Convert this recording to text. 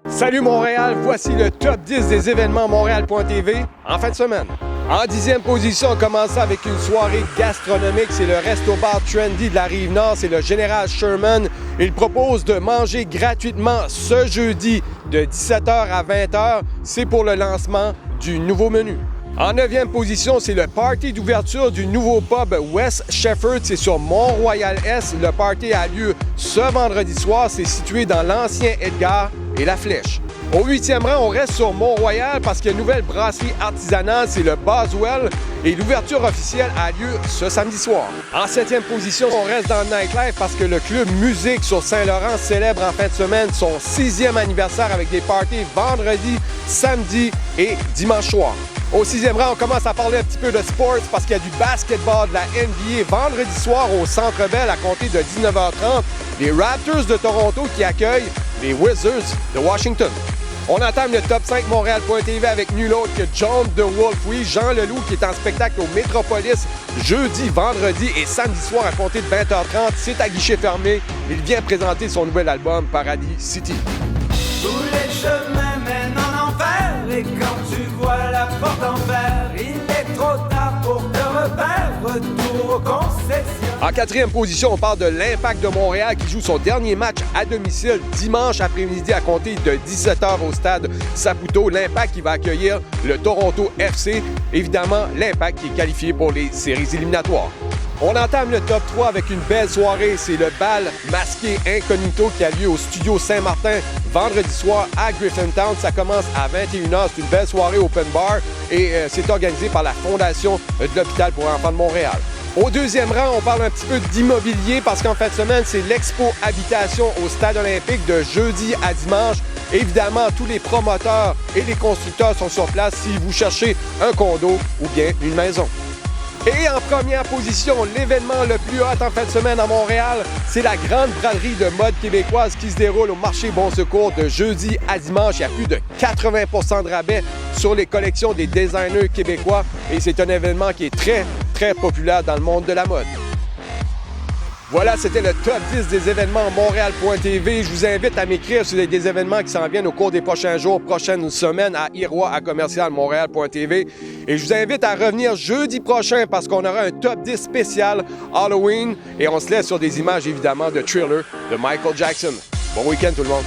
Salut Montréal, voici le top 10 des événements Montréal.tv en fin de semaine. En 10e position, on commence avec une soirée gastronomique. C'est le resto-bar trendy de la Rive-Nord. C'est le Général Sherman. Il propose de manger gratuitement ce jeudi de 17h à 20h. C'est pour le lancement du nouveau menu. En 9e position, c'est le party d'ouverture du nouveau pub West Shefford. C'est sur Mont-Royal-Est. Le party a lieu ce vendredi soir. C'est situé dans l'ancien Edgar et la Flèche. Au 8e rang, on reste sur Mont-Royal parce qu'il y a une nouvelle brasserie artisanale, c'est le Boswell, et l'ouverture officielle a lieu ce samedi soir. En 7e position, on reste dans le nightlife parce que le club Musique sur Saint-Laurent célèbre en fin de semaine son 6e anniversaire avec des parties vendredi, samedi et dimanche soir. Au 6e rang, on commence à parler un petit peu de sports parce qu'il y a du basketball de la NBA vendredi soir au Centre Bell à compter de 19h30. Les Raptors de Toronto qui accueillent les Wizards de Washington. On entame le top 5 Montréal.tv avec nul autre que John the Wolf, oui, Jean Leloup qui est en spectacle au Métropolis jeudi, vendredi et samedi soir à compter de 20h30. C'est à guichet fermé. Il vient présenter son nouvel album Paradis City. Tous les chemins mènent en enfer et quand tu vois la porte en fer, il est trop tard pour te refaire. Retour aux concessions. En 4e position, on parle de l'Impact de Montréal qui joue son dernier match à domicile dimanche après-midi à compter de 17h au stade Saputo. L'Impact qui va accueillir le Toronto FC. Évidemment, l'Impact qui est qualifié pour les séries éliminatoires. On entame le top 3 avec une belle soirée. C'est le bal masqué incognito qui a lieu au Studio Saint-Martin vendredi soir à Griffintown. Ça commence à 21h. C'est une belle soirée open bar et c'est organisé par la Fondation de l'Hôpital pour enfants de Montréal. Au 2e rang, on parle un petit peu d'immobilier parce qu'en fin de semaine, c'est l'Expo Habitation au Stade olympique de jeudi à dimanche. Évidemment, tous les promoteurs et les constructeurs sont sur place si vous cherchez un condo ou bien une maison. Et en première position, l'événement le plus hot en fin de semaine à Montréal, c'est la grande braderie de mode québécoise qui se déroule au marché Bon Secours de jeudi à dimanche. Il y a plus de 80% de rabais sur les collections des designers québécois et c'est un événement qui est très populaire dans le monde de la mode. Voilà, c'était le top 10 des événements Montréal.tv. Je vous invite à m'écrire sur des événements qui s'en viennent au cours des prochains jours, prochaines semaines à irois@commercialmontréal.tv. Et je vous invite à revenir jeudi prochain parce qu'on aura un top 10 spécial Halloween et on se laisse sur des images évidemment de Thriller de Michael Jackson. Bon week-end tout le monde!